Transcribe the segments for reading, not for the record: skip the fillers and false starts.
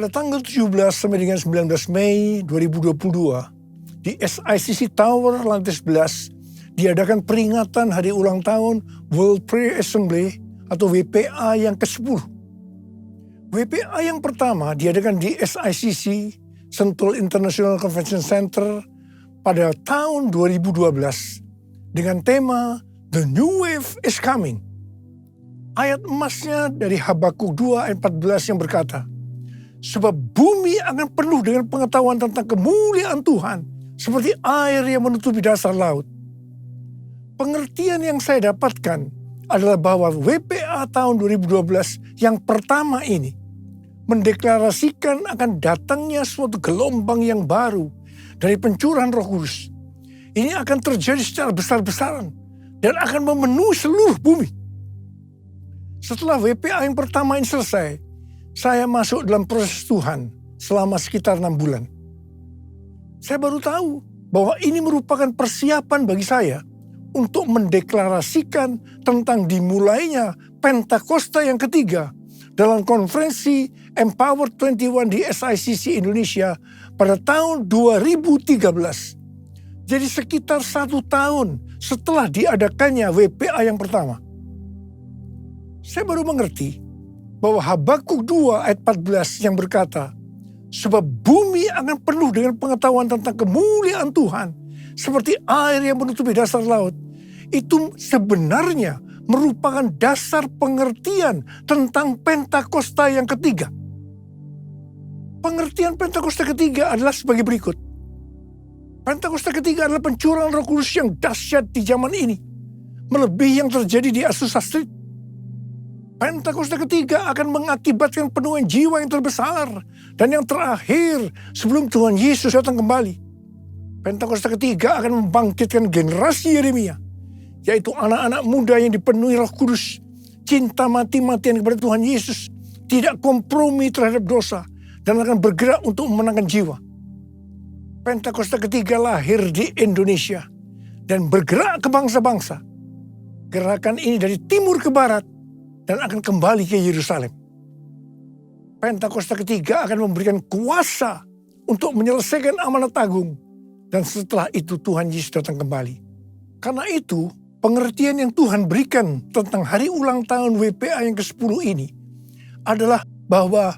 Pada tanggal 17 sampai dengan 19 Mei 2022, di SICC Tower lantai 11, diadakan peringatan hari ulang tahun World Prayer Assembly atau WPA yang ke-10. WPA yang pertama diadakan di SICC, Sentul International Convention Center, pada tahun 2012 dengan tema The New Wave is Coming. Ayat emasnya dari Habakuk 2 ayat 14 yang berkata, sebab bumi akan penuh dengan pengetahuan tentang kemuliaan Tuhan, seperti air yang menutupi dasar laut. Pengertian yang saya dapatkan adalah bahwa WPA tahun 2012 yang pertama ini mendeklarasikan akan datangnya suatu gelombang yang baru dari pencurahan Roh Kudus. Ini akan terjadi secara besar-besaran dan akan memenuhi seluruh bumi. Setelah WPA yang pertama ini selesai, saya masuk dalam proses Tuhan selama sekitar 6 bulan. Saya baru tahu bahwa ini merupakan persiapan bagi saya untuk mendeklarasikan tentang dimulainya Pentakosta yang ketiga dalam konferensi Empower 21 di SICC Indonesia pada tahun 2013. Jadi sekitar 1 tahun setelah diadakannya WPA yang pertama. Saya baru mengerti bahwa Habakuk 2 ayat 14 yang berkata, sebab bumi akan penuh dengan pengetahuan tentang kemuliaan Tuhan, seperti air yang menutupi dasar laut. Itu sebenarnya merupakan dasar pengertian tentang Pentakosta yang ketiga. Pengertian Pentakosta ketiga adalah sebagai berikut. Pentakosta ketiga adalah pencurahan Roh Kudus yang dahsyat di zaman ini, melebihi yang terjadi di Azusa Street. Pentakosta ketiga akan mengakibatkan penuaian jiwa yang terbesar dan yang terakhir sebelum Tuhan Yesus datang kembali. Pentakosta ketiga akan membangkitkan generasi Yeremia, yaitu anak-anak muda yang dipenuhi Roh Kudus, cinta mati-matian kepada Tuhan Yesus, tidak kompromi terhadap dosa, dan akan bergerak untuk memenangkan jiwa. Pentakosta ketiga lahir di Indonesia dan bergerak ke bangsa-bangsa. Gerakan ini dari timur ke barat dan akan kembali ke Yerusalem. Pentakosta ketiga akan memberikan kuasa untuk menyelesaikan amanat agung, dan setelah itu Tuhan Yesus datang kembali. Karena itu, pengertian yang Tuhan berikan tentang hari ulang tahun WPA yang ke-10 ini adalah bahwa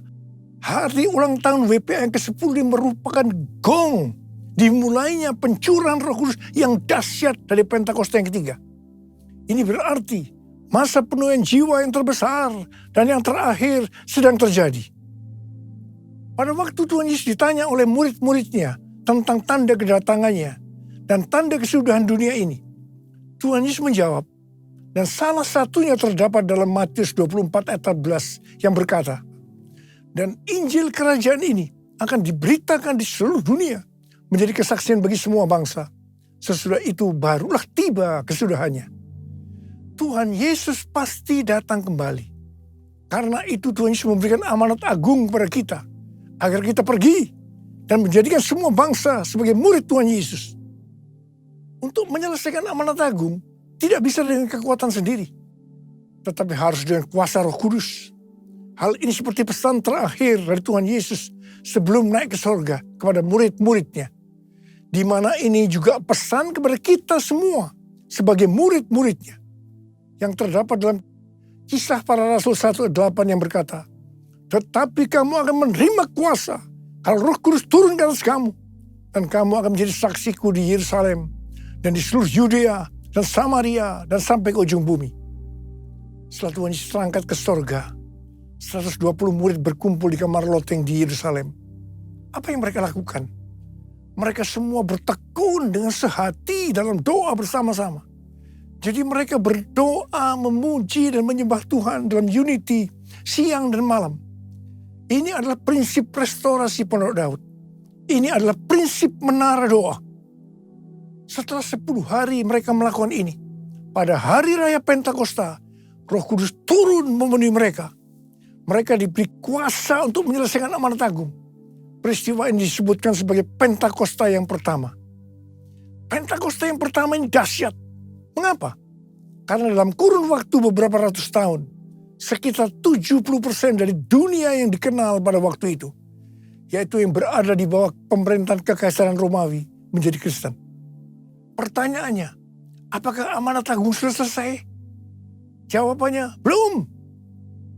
hari ulang tahun WPA yang ke-10 ini merupakan gong dimulainya pencurahan Roh Kudus yang dahsyat dari Pentakosta yang ketiga. Ini berarti masa penuaian jiwa yang terbesar dan yang terakhir sedang terjadi. Pada waktu Tuhan Yesus ditanya oleh murid-muridnya tentang tanda kedatangannya dan tanda kesudahan dunia ini, Tuhan Yesus menjawab, dan salah satunya terdapat dalam Matius 24 ayat 14 yang berkata, dan Injil kerajaan ini akan diberitakan di seluruh dunia menjadi kesaksian bagi semua bangsa. Sesudah itu barulah tiba kesudahannya. Tuhan Yesus pasti datang kembali. Karena itu Tuhan Yesus memberikan amanat agung kepada kita, agar kita pergi dan menjadikan semua bangsa sebagai murid Tuhan Yesus. Untuk menyelesaikan amanat agung tidak bisa dengan kekuatan sendiri, tetapi harus dengan kuasa Roh Kudus. Hal ini seperti pesan terakhir dari Tuhan Yesus sebelum naik ke sorga kepada murid-muridnya, di mana ini juga pesan kepada kita semua sebagai murid-muridnya, yang terdapat dalam Kisah Para Rasul 1:8 yang berkata, tetapi kamu akan menerima kuasa kalau Roh Kudus turun ke atas kamu, dan kamu akan menjadi saksiku di Yerusalem dan di seluruh Yudea dan Samaria dan sampai ke ujung bumi. Setelah Tuhan Yesus terangkat ke sorga, 120 murid berkumpul di kamar loteng di Yerusalem. Apa yang mereka lakukan? Mereka semua bertekun dengan sehati dalam doa bersama-sama. Jadi mereka berdoa, memuji dan menyembah Tuhan dalam unity siang dan malam. Ini adalah prinsip restorasi Pondok Daud. Ini adalah prinsip menara doa. Setelah 10 hari mereka melakukan ini, pada hari raya Pentakosta, Roh Kudus turun memenuhi mereka. Mereka diberi kuasa untuk menyelesaikan amanat agung. Peristiwa ini disebutkan sebagai Pentakosta yang pertama. Pentakosta yang pertama ini dahsyat. Mengapa? Karena dalam kurun waktu beberapa ratus tahun, sekitar 70% dari dunia yang dikenal pada waktu itu yaitu yang berada di bawah pemerintahan kekaisaran Romawi, menjadi Kristen. Pertanyaannya, apakah amanat agung sudah selesai? Jawabannya, belum.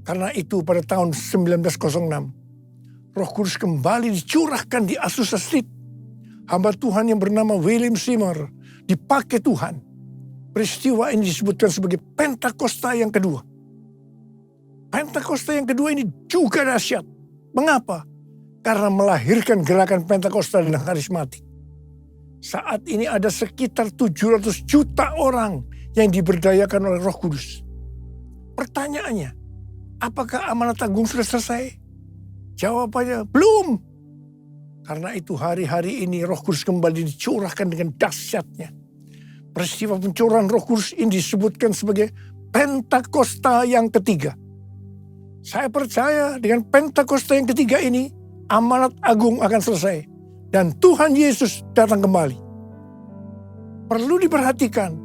Karena itu pada tahun 1906, Roh Kudus kembali dicurahkan di Azusa Street. Hamba Tuhan yang bernama William Seymour dipakai Tuhan. Peristiwa ini disebutkan sebagai Pentakosta yang kedua. Pentakosta yang kedua ini juga dahsyat. Mengapa? Karena melahirkan gerakan Pentakosta dan karismatik. Saat ini ada sekitar 700 juta orang yang diberdayakan oleh Roh Kudus. Pertanyaannya, apakah amanat agung sudah selesai? Jawabannya, belum. Karena itu hari-hari ini Roh Kudus kembali dicurahkan dengan dahsyatnya. Peristiwa pencurahan Roh Kudus ini disebutkan sebagai Pentakosta yang ketiga. Saya percaya dengan Pentakosta yang ketiga ini, amanat agung akan selesai. Dan Tuhan Yesus datang kembali. Perlu diperhatikan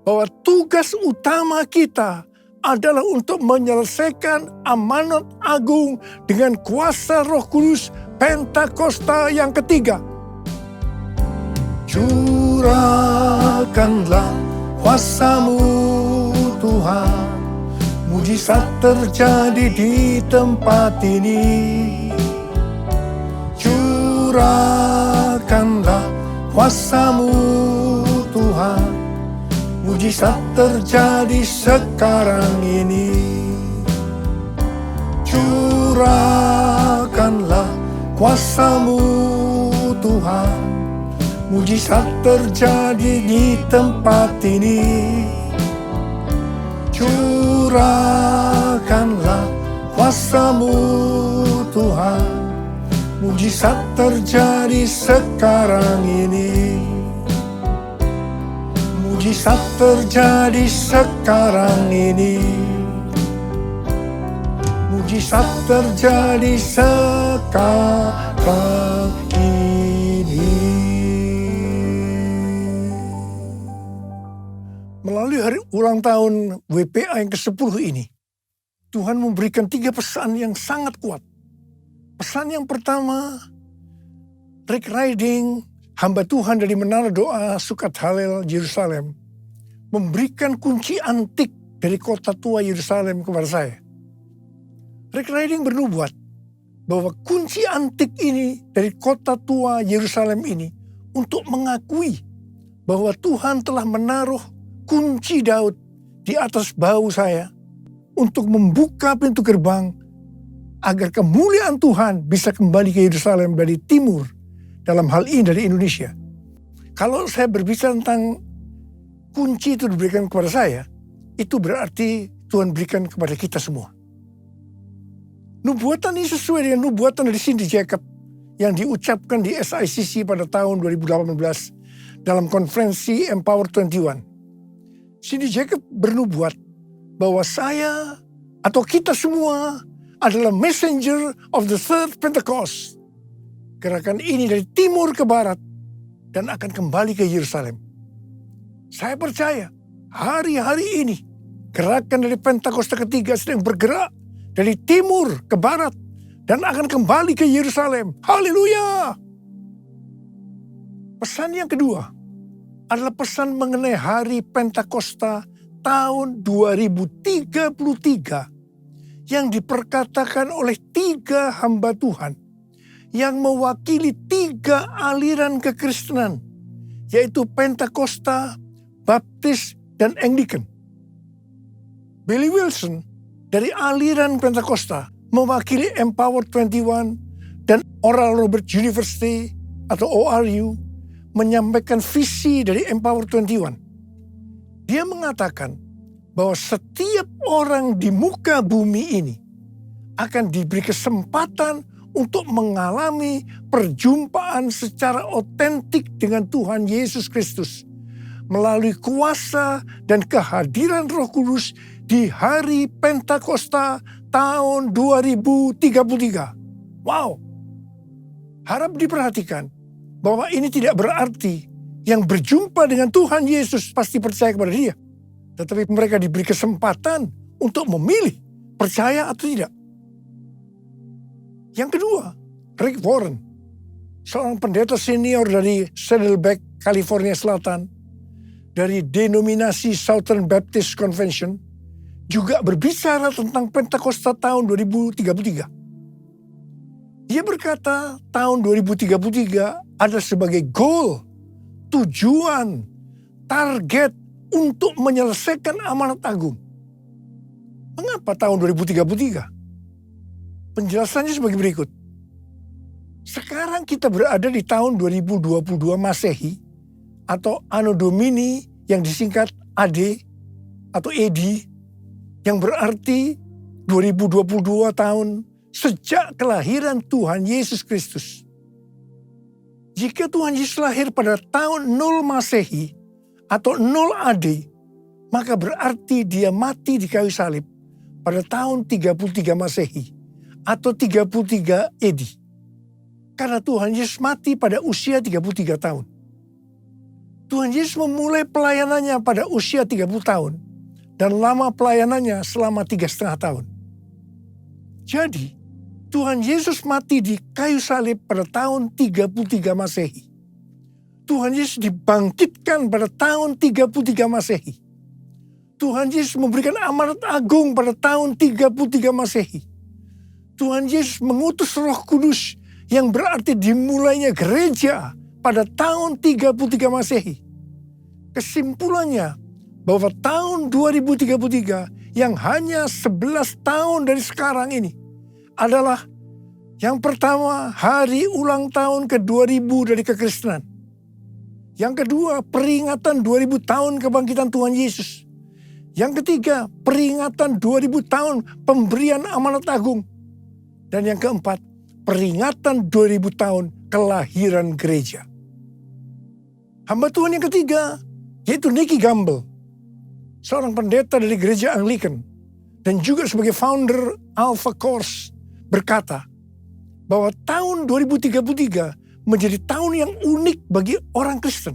bahwa tugas utama kita adalah untuk menyelesaikan amanat agung dengan kuasa Roh Kudus Pentakosta yang ketiga. Curahkanlah kuasa-Mu Tuhan, mujizat terjadi di tempat ini. Curahkanlah kuasa-Mu Tuhan, mujizat terjadi sekarang ini. Curahkanlah kuasa-Mu Tuhan, mujizat terjadi di tempat ini. Curahkanlah kuasa-Mu Tuhan, mujizat terjadi sekarang ini. Mujizat terjadi sekarang ini. Mujizat terjadi sekarang ini. Melalui hari ulang tahun WPA yang ke-10 ini, Tuhan memberikan 3 pesan yang sangat kuat. Pesan yang pertama, Rick Riding, hamba Tuhan dari Menara Doa Sukat Halel Yerusalem, memberikan kunci antik dari kota tua Yerusalem kepada saya. Rick Riding bernubuat bahwa kunci antik ini dari kota tua Yerusalem ini untuk mengakui bahwa Tuhan telah menaruh kunci Daud di atas bahu saya untuk membuka pintu gerbang agar kemuliaan Tuhan bisa kembali ke Yerusalem dari timur, dalam hal ini dari Indonesia. Kalau saya berbicara tentang kunci itu diberikan kepada saya, itu berarti Tuhan berikan kepada kita semua. Nubuatan ini sesuai dengan nubuatan dari Cindy Jacob yang diucapkan di SICC pada tahun 2018 dalam konferensi Empower 21. Cindy Jacob bernubuat bahwa saya atau kita semua adalah messenger of the third Pentecost. Gerakan ini dari timur ke barat dan akan kembali ke Yerusalem. Saya percaya hari-hari ini gerakan dari Pentakosta ketiga sedang bergerak dari timur ke barat dan akan kembali ke Yerusalem. Haleluya! Pesan yang kedua adalah pesan mengenai hari Pentakosta tahun 2033 yang diperkatakan oleh 3 hamba Tuhan yang mewakili 3 aliran kekristenan, yaitu Pentakosta, Baptis, dan Anglican. Billy Wilson dari aliran Pentakosta mewakili Empower 21 dan Oral Roberts University atau ORU menyampaikan visi dari Empower 21. Dia mengatakan bahwa setiap orang di muka bumi ini akan diberi kesempatan untuk mengalami perjumpaan secara otentik dengan Tuhan Yesus Kristus melalui kuasa dan kehadiran Roh Kudus di hari Pentakosta tahun 2033. Wow! Harap diperhatikan bahwa ini tidak berarti yang berjumpa dengan Tuhan Yesus pasti percaya kepada Dia. Tetapi mereka diberi kesempatan untuk memilih percaya atau tidak. Yang kedua, Rick Warren, seorang pendeta senior dari Saddleback, California Selatan, dari denominasi Southern Baptist Convention, juga berbicara tentang Pentakosta tahun 2033. Dia berkata tahun 2033 adalah sebagai goal, tujuan, target untuk menyelesaikan amanat agung. Mengapa tahun 2033? Penjelasannya sebagai berikut. Sekarang kita berada di tahun 2022 Masehi atau Anno Domini yang disingkat AD atau AD, yang berarti 2022 tahun sejak kelahiran Tuhan Yesus Kristus. Jika Tuhan Yesus lahir pada tahun 0 Masehi atau 0 AD, maka berarti dia mati di kayu salib pada tahun 33 Masehi atau 33 AD. Karena Tuhan Yesus mati pada usia 33 tahun. Tuhan Yesus memulai pelayanannya pada usia 30 tahun dan lama pelayanannya selama 3,5 tahun. Jadi, Tuhan Yesus mati di kayu salib pada tahun 33 Masehi. Tuhan Yesus dibangkitkan pada tahun 33 Masehi. Tuhan Yesus memberikan amanat agung pada tahun 33 Masehi. Tuhan Yesus mengutus Roh Kudus yang berarti dimulainya gereja pada tahun 33 Masehi. Kesimpulannya bahwa tahun 2033 yang hanya 11 tahun dari sekarang ini adalah yang pertama, hari ulang tahun ke-2000 dari kekristenan. Yang kedua, peringatan 2000 tahun kebangkitan Tuhan Yesus. Yang ketiga, peringatan 2000 tahun pemberian amanat agung. Dan yang keempat, peringatan 2000 tahun kelahiran gereja. Hamba Tuhan yang ketiga, yaitu Nicky Gamble, seorang pendeta dari gereja Anglican dan juga sebagai founder Alpha Course, berkata bahwa tahun 2033 menjadi tahun yang unik bagi orang Kristen.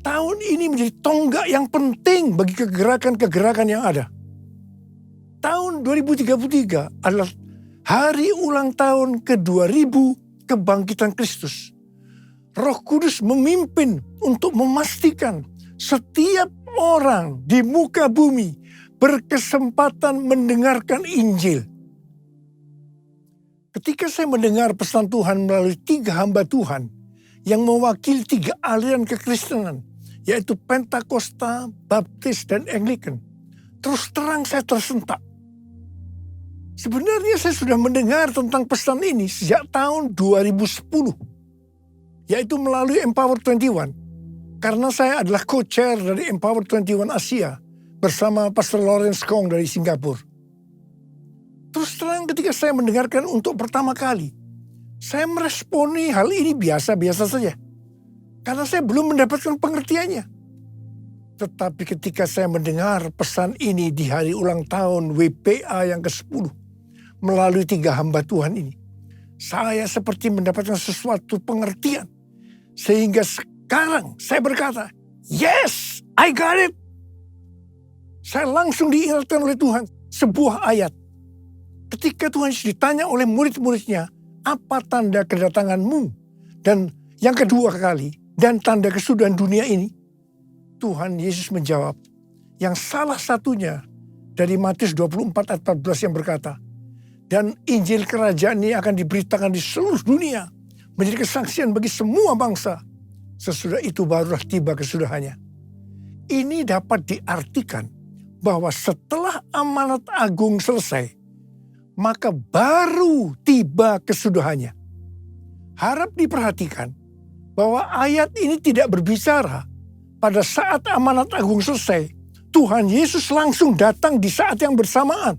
Tahun ini menjadi tonggak yang penting bagi kegerakan-kegerakan yang ada. Tahun 2033 adalah hari ulang tahun ke-2000 kebangkitan Kristus. Roh Kudus memimpin untuk memastikan setiap orang di muka bumi berkesempatan mendengarkan Injil. Ketika saya mendengar pesan Tuhan melalui 3 hamba Tuhan yang mewakili 3 aliran kekristenan, yaitu Pentakosta, Baptis, dan Anglican, terus terang saya tersentak. Sebenarnya saya sudah mendengar tentang pesan ini sejak tahun 2010, yaitu melalui Empower 21, karena saya adalah co-chair dari Empower 21 Asia bersama Pastor Lawrence Kong dari Singapura. Terus terang ketika saya mendengarkan untuk pertama kali, saya meresponi hal ini biasa-biasa saja. Karena saya belum mendapatkan pengertiannya. Tetapi ketika saya mendengar pesan ini di hari ulang tahun WPA yang ke-10, melalui 3 hamba Tuhan ini, saya seperti mendapatkan sesuatu pengertian. Sehingga sekarang saya berkata, yes, I got it. Saya langsung diingatkan oleh Tuhan sebuah ayat. Ketika Tuhan Yesus ditanya oleh murid-muridnya, apa tanda kedatanganmu? Dan yang kedua kali, dan tanda kesudahan dunia ini, Tuhan Yesus menjawab, yang salah satunya dari Matius 24 ayat 14 yang berkata, dan Injil kerajaan ini akan diberitakan di seluruh dunia, menjadi kesaksian bagi semua bangsa. Sesudah itu barulah tiba kesudahannya. Ini dapat diartikan bahwa setelah amanat agung selesai, maka baru tiba kesudahannya. Harap diperhatikan bahwa ayat ini tidak berbicara pada saat amanat agung selesai, Tuhan Yesus langsung datang di saat yang bersamaan.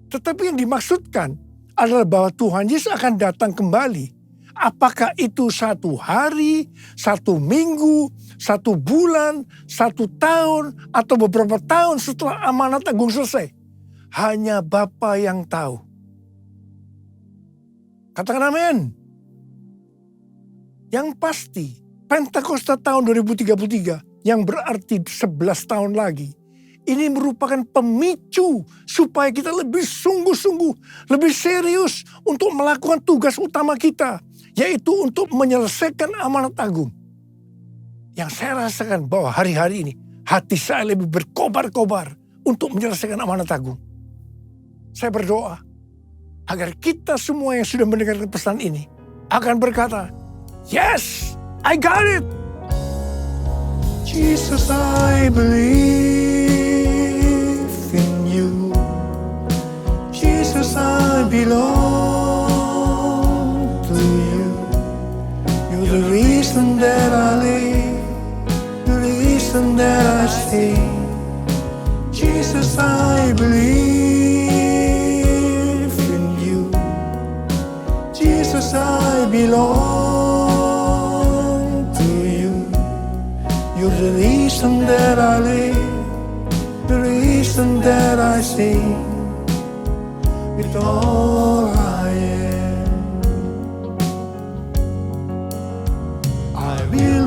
Tetapi yang dimaksudkan adalah bahwa Tuhan Yesus akan datang kembali. Apakah itu 1 hari, 1 minggu, 1 bulan, 1 tahun, atau beberapa tahun setelah amanat agung selesai? Hanya Bapa yang tahu. Katakan amin. Yang pasti, Pentakosta tahun 2033 yang berarti 11 tahun lagi, Ini merupakan pemicu supaya kita lebih sungguh-sungguh, lebih serius untuk melakukan tugas utama kita, yaitu untuk menyelesaikan amanat agung. Yang saya rasakan bahwa hari-hari ini hati saya lebih berkobar-kobar untuk menyelesaikan amanat agung. Saya berdoa agar kita semua yang sudah mendengarkan pesan ini akan berkata, "Yes, I got it. Jesus, I believe in you. Jesus, I belong to you. You're the reason that I live, the reason that I sing. Jesus, I believe in you. Jesus, I belong to you. You're the reason that I live, the reason that I sing. With all I am, I will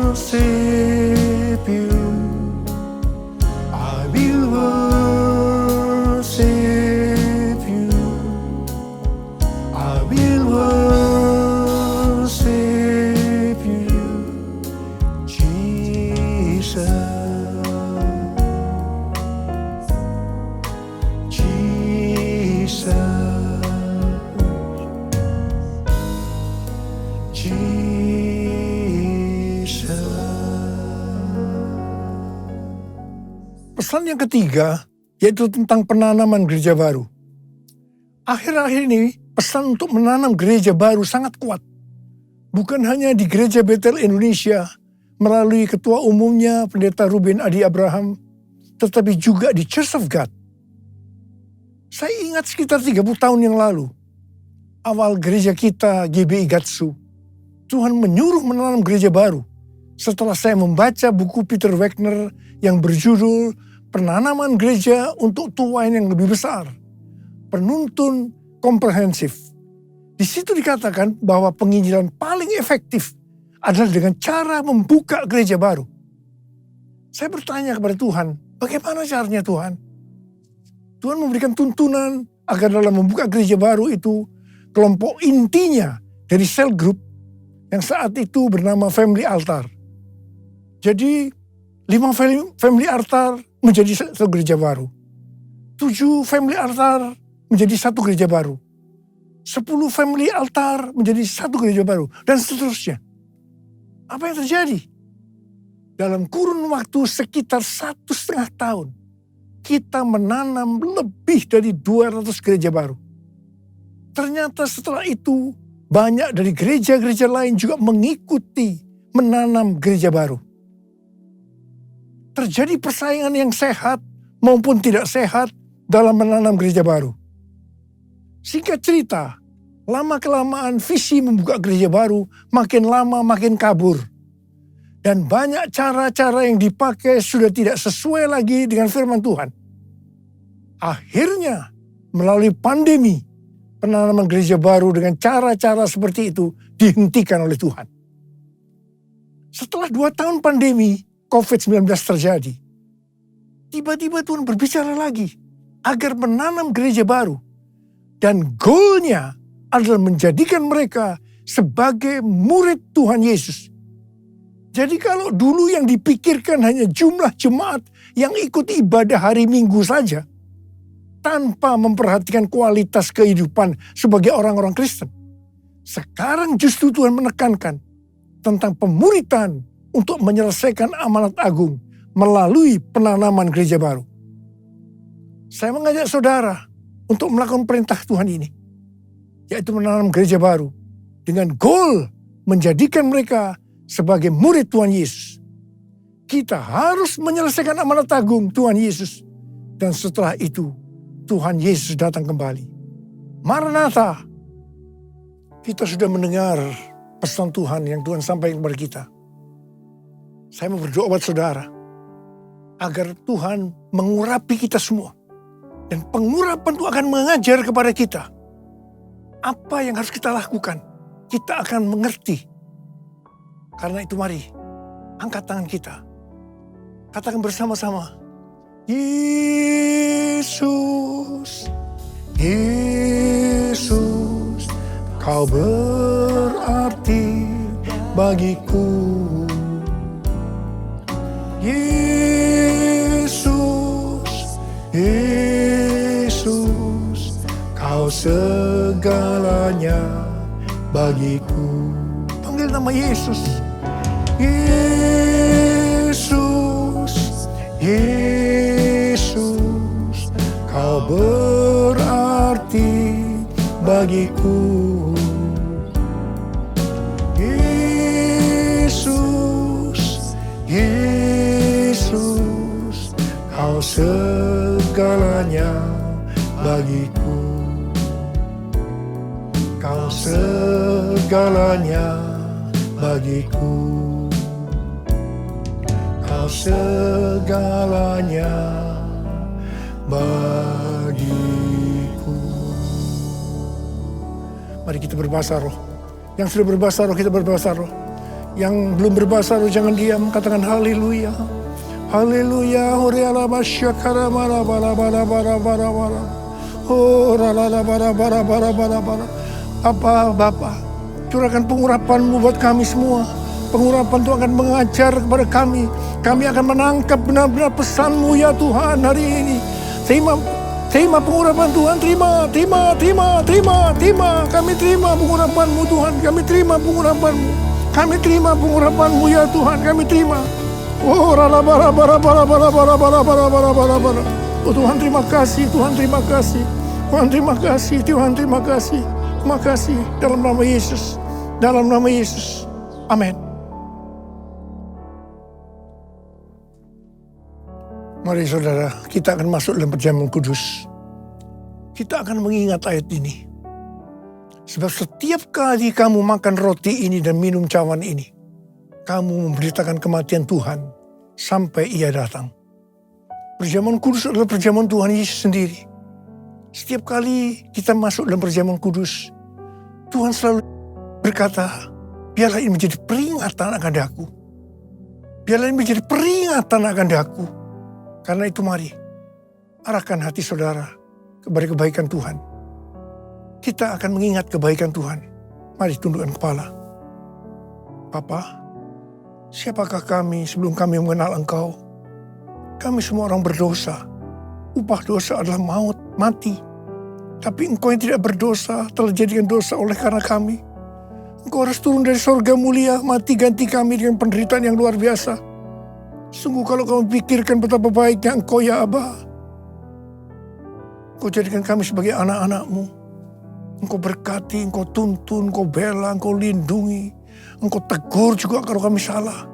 worship you. I will worship you. I will worship you, Jesus. Jesus. Jesus. Pesan yang ketiga, yaitu tentang penanaman gereja baru. Akhir-akhir ini, pesan untuk menanam gereja baru sangat kuat. Bukan hanya di Gereja Betel Indonesia, melalui ketua umumnya Pendeta Ruben Adi Abraham, tetapi juga di Church of God. Saya ingat sekitar 30 tahun yang lalu, awal gereja kita GBI Gatsu, Tuhan menyuruh menanam gereja baru. Setelah saya membaca buku Peter Wagner yang berjudul Penanaman Gereja untuk Tuain yang Lebih Besar, penuntun komprehensif. Di situ dikatakan bahwa penginjilan paling efektif adalah dengan cara membuka gereja baru. Saya bertanya kepada Tuhan, bagaimana caranya Tuhan? Tuhan memberikan tuntunan agar dalam membuka gereja baru itu, kelompok intinya dari cell group yang saat itu bernama Family Altar. Jadi 5 Family Altar menjadi satu gereja baru. 7 Family Altar menjadi satu gereja baru. 10 Family Altar menjadi satu gereja baru. Dan seterusnya. Apa yang terjadi? Dalam kurun waktu sekitar 1,5 tahun, kita menanam lebih dari 200 gereja baru. Ternyata setelah itu, banyak dari gereja-gereja lain juga mengikuti menanam gereja baru. Terjadi persaingan yang sehat maupun tidak sehat dalam menanam gereja baru. Singkat cerita, lama-kelamaan visi membuka gereja baru makin lama makin kabur. Dan banyak cara-cara yang dipakai sudah tidak sesuai lagi dengan firman Tuhan. Akhirnya, melalui pandemi, penanaman gereja baru dengan cara-cara seperti itu dihentikan oleh Tuhan. Setelah 2 tahun pandemi, COVID-19 terjadi. Tiba-tiba Tuhan berbicara lagi agar menanam gereja baru. Dan goalnya adalah menjadikan mereka sebagai murid Tuhan Yesus. Jadi kalau dulu yang dipikirkan hanya jumlah jemaat yang ikut ibadah hari Minggu saja, tanpa memperhatikan kualitas kehidupan sebagai orang-orang Kristen. Sekarang justru Tuhan menekankan tentang pemuritan untuk menyelesaikan amanat agung melalui penanaman gereja baru. Saya mengajak saudara untuk melakukan perintah Tuhan ini, yaitu menanam gereja baru dengan goal menjadikan mereka sebagai murid Tuhan Yesus. Kita harus menyelesaikan amanat agung Tuhan Yesus, dan setelah itu Tuhan Yesus datang kembali. Maranatha. Kita sudah mendengar pesan Tuhan yang Tuhan sampaikan kepada kita. Saya mau berdoa buat saudara agar Tuhan mengurapi kita semua. Dan pengurapan itu akan mengajar kepada kita apa yang harus kita lakukan. Kita akan mengerti. Karena itu mari angkat tangan kita. Katakan bersama-sama. Yesus, Yesus, kau berarti bagiku. Yesus, Yesus, kau segalanya bagiku. Panggil nama Yesus. Yesus, Yesus, kau berarti bagiku. Yesus, Yesus, kau segalanya bagiku. Kau segalanya bagiku. Kau segalanya bagiku. Mari kita berbahasa roh. Yang sudah berbahasa roh, kita berbahasa roh. Yang belum berbahasa roh, jangan diam. Katakan haleluya. Haleluya. Horiala masyakara bara bara bara bara bara bara. Oh rala bara bara bara bara bara. Bapa, curahkan pengurapan-Mu buat kami semua. Pengurapan Tuhan akan mengajar kepada kami. Kami akan menangkap benar-benar pesan-Mu ya Tuhan hari ini. Terima pengurapan Tuhan. Terima. Kami terima pengurapan-Mu Tuhan. Kami terima pengurapan-Mu. Kami terima pengurapan-Mu ya Tuhan. Kami terima. Oh rala bara bara bara bara bara bara bara bara bara bara. Oh Tuhan terima kasih. Tuhan terima kasih. Tuhan terima kasih. Tuhan terima kasih. Terima kasih dalam nama Yesus. Dalam nama Yesus. Amin. Mari saudara, kita akan masuk dalam perjamuan kudus. Kita akan mengingat ayat ini. Sebab setiap kali kamu makan roti ini dan minum cawan ini, kamu memberitakan kematian Tuhan sampai Ia datang. Perjamuan kudus adalah perjamuan Tuhan Yesus sendiri. Setiap kali kita masuk dalam perjamuan kudus, Tuhan selalu berkata, biarlah ini menjadi peringatan akan daku. Biarlah ini menjadi peringatan akan daku. Karena itu mari, arahkan hati saudara kepada kebaikan Tuhan. Kita akan mengingat kebaikan Tuhan. Mari tundukkan kepala. Bapa, siapakah kami sebelum kami mengenal Engkau? Kami semua orang berdosa. Upah dosa adalah maut, mati. Tapi Engkau yang tidak berdosa telah jadikan dosa oleh karena kami. Engkau harus turun dari sorga mulia, mati ganti kami dengan penderitaan yang luar biasa. Sungguh kalau kamu pikirkan betapa baiknya Engkau ya Aba. Engkau jadikan kami sebagai anak-anak-Mu. Engkau berkati, Engkau tuntun, Engkau bela, Engkau lindungi. Engkau tegur juga kalau kami salah.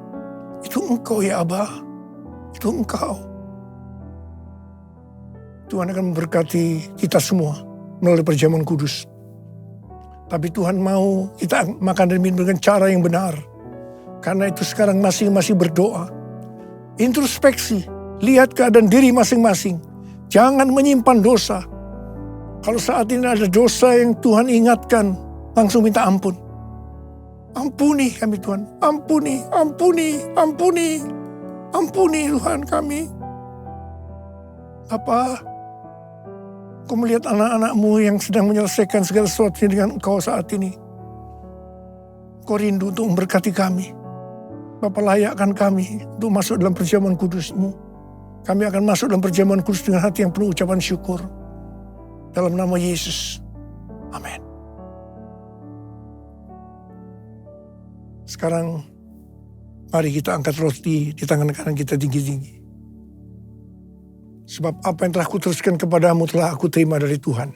Itu Engkau ya Aba. Itu Engkau. Tuhan akan memberkati kita semua melalui perjamuan kudus. Tapi Tuhan mau kita makan dan minum dengan cara yang benar. Karena itu sekarang masing-masing berdoa. Introspeksi, lihat keadaan diri masing-masing. Jangan menyimpan dosa. Kalau saat ini ada dosa yang Tuhan ingatkan, langsung minta ampun. Ampuni kami Tuhan, ampuni Tuhan kami. Apa? Kau melihat anak-anak-Mu yang sedang menyelesaikan segala sesuatu dengan Engkau saat ini. Kau rindu untuk memberkati kami. Bapa, layakkan kami untuk masuk dalam perjamuan kudus-Mu. Kami akan masuk dalam perjamuan kudus dengan hati yang penuh ucapan syukur. Dalam nama Yesus. Amin. Sekarang, mari kita angkat roti di tangan kanan kita tinggi-tinggi. Sebab apa yang telah kuteruskan kepadamu telah aku terima dari Tuhan.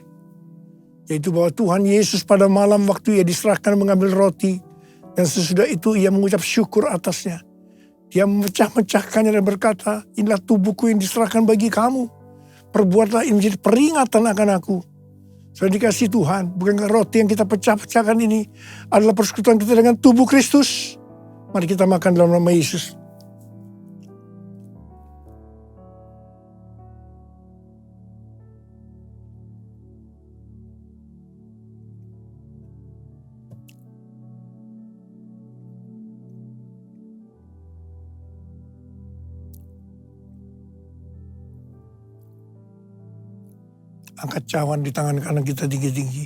Yaitu bahwa Tuhan Yesus pada malam waktu Ia diserahkan mengambil roti. Dan sesudah itu Ia mengucap syukur atasnya. Dia memecah-mecahkannya dan berkata, inilah tubuhku yang diserahkan bagi kamu. Perbuatlah ini menjadi peringatan akan aku. Sudah dikasih Tuhan, bukankah roti yang kita pecah-pecahkan ini adalah persekutuan kita dengan tubuh Kristus? Mari kita makan dalam nama Yesus. angkat cawan di tangan kanan kita tinggi-tinggi.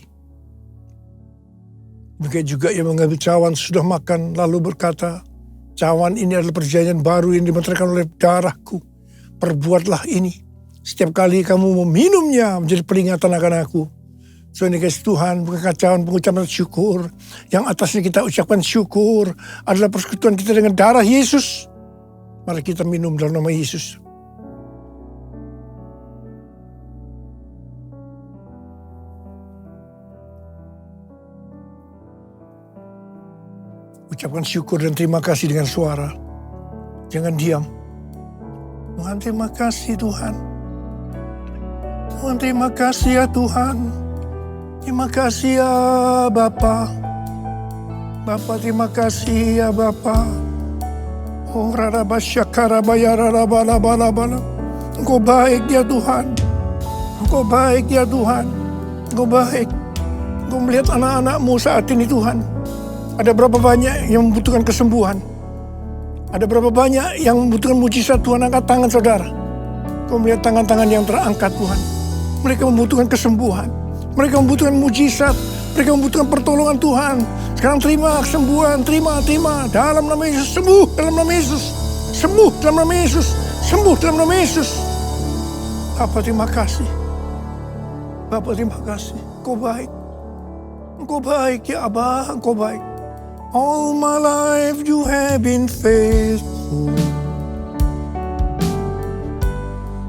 Demikian juga ia mengambil cawan sudah makan lalu berkata, cawan ini adalah perjanjian baru yang dimeteraikan oleh darahku. Perbuatlah ini setiap kali kamu meminumnya menjadi peringatan akan aku. So ini guys, Tuhan bukan cawan pengucapan syukur. Yang atasnya kita ucapkan syukur adalah persekutuan kita dengan darah Yesus. Mari kita minum dalam nama Yesus. Ucapkan syukur dan terima kasih dengan suara. Jangan diam. Tuhan terima kasih Tuhan. Tuhan terima kasih ya Tuhan. Terima kasih ya Bapa. Bapa terima kasih ya Bapa. Oh rarabasyakarabayar rarabalabala. Engkau baik ya Tuhan. Engkau baik ya Tuhan. Engkau baik. Engkau melihat anak-anak-Mu saat ini Tuhan. Ada berapa banyak yang membutuhkan kesembuhan. Ada berapa banyak yang membutuhkan mujizat Tuhan. Angkat tangan saudara. Kau melihat tangan-tangan yang terangkat Tuhan. Mereka membutuhkan kesembuhan. Mereka membutuhkan mujizat. Mereka membutuhkan pertolongan Tuhan. Sekarang terima kesembuhan. Terima. Dalam nama Yesus. Sembuh dalam nama Yesus. Sembuh dalam nama Yesus. Sembuh dalam nama Yesus. Bapa terima kasih. Bapa terima kasih. Engkau baik. Engkau baik ya Abah. Engkau baik. All my life you have been faithful.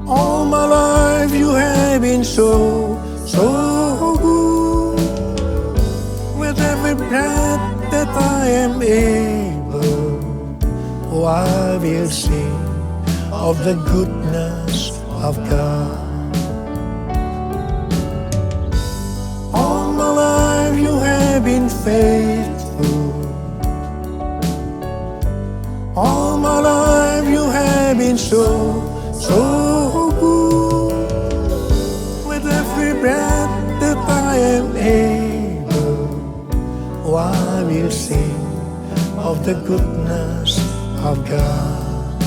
All my life you have been so good. With every breath that I am able, oh I will sing of the goodness of God. All my life you have been faithful. All my life you have been so good. With every breath that I am able, oh I will sing of the goodness of God.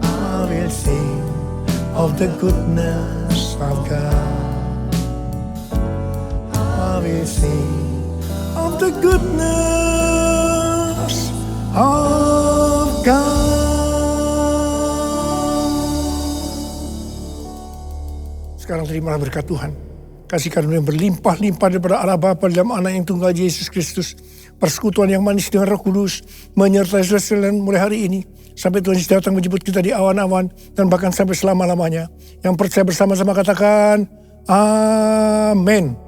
I will sing of the goodness of God. I will sing of the goodness of God. Sekarang terimalah berkat Tuhan. Kasih karunia yang berlimpah-limpah daripada Allah Bapa dalam Anak yang tunggal Yesus Kristus. Persekutuan yang manis dengan Roh Kudus menyertai saudara sekalian mulai hari ini. Sampai Tuhan Yesus datang menjemput kita di awan-awan dan bahkan sampai selama-lamanya. Yang percaya bersama-sama katakan, Amin.